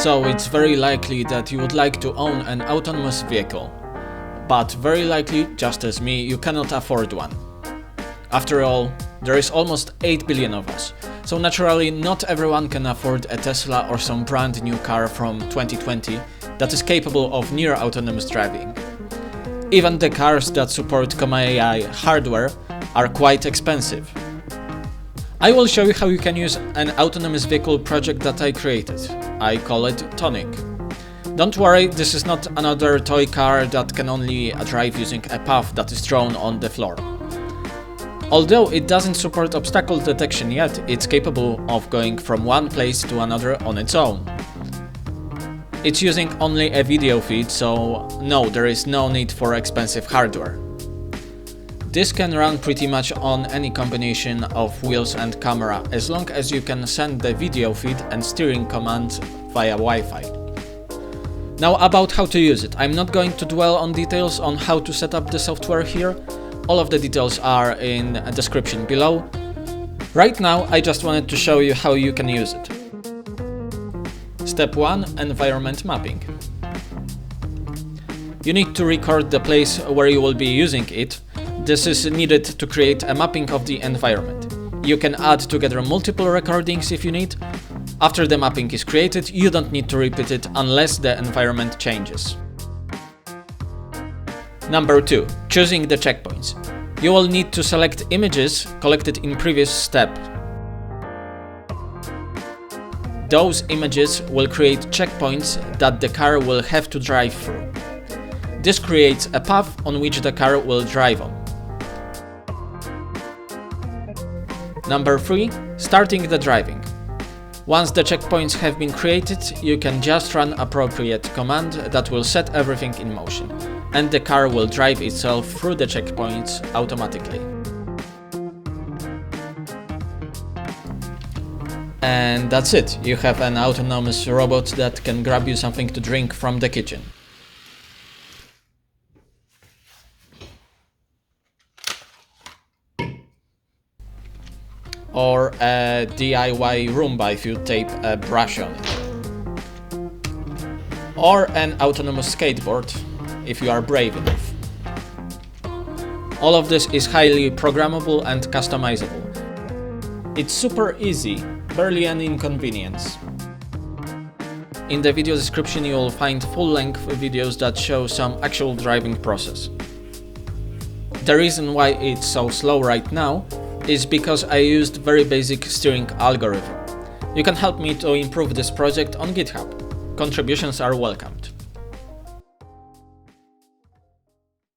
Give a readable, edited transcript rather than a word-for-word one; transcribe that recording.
So it's very likely that you would like to own an autonomous vehicle. But very likely, just as me, you cannot afford one. After all, there is almost 8 billion of us, so naturally not everyone can afford a Tesla or some brand new car from 2020 that is capable of near autonomous driving. Even the cars that support comma.ai hardware are quite expensive. I will show you how you can use an autonomous vehicle project that I created. I call it Tonic. Don't worry, this is not another toy car that can only drive using a path that is drawn on the floor. Although it doesn't support obstacle detection yet, it's capable of going from one place to another on its own. It's using only a video feed, so no, there is no need for expensive hardware. This can run pretty much on any combination of wheels and camera, as long as you can send the video feed and steering commands via Wi-Fi. Now about how to use it. I'm not going to dwell on details on how to set up the software here. All of the details are in the description below. Right now I just wanted to show you how you can use it. Step 1. Environment mapping. You need to record the place where you will be using it. This is needed to create a mapping of the environment. You can add together multiple recordings if you need. After the mapping is created, you don't need to repeat it unless the environment changes. Number 2. Choosing the checkpoints. You will need to select images collected in previous step. Those images will create checkpoints that the car will have to drive through. This creates a path on which the car will drive on. Number 3. Starting the driving. Once the checkpoints have been created, you can just run appropriate command that will set everything in motion, and the car will drive itself through the checkpoints automatically. And that's it, you have an autonomous robot that can grab you something to drink from the kitchen. Or a DIY Roomba if you tape a brush on it. Or an autonomous skateboard if you are brave enough. All of this is highly programmable and customizable. It's super easy, barely an inconvenience. In the video description you will find full-length videos that show some actual driving process. The reason why it's so slow right now is because I used very basic steering algorithm. You can help me to improve this project on GitHub. Contributions are welcomed.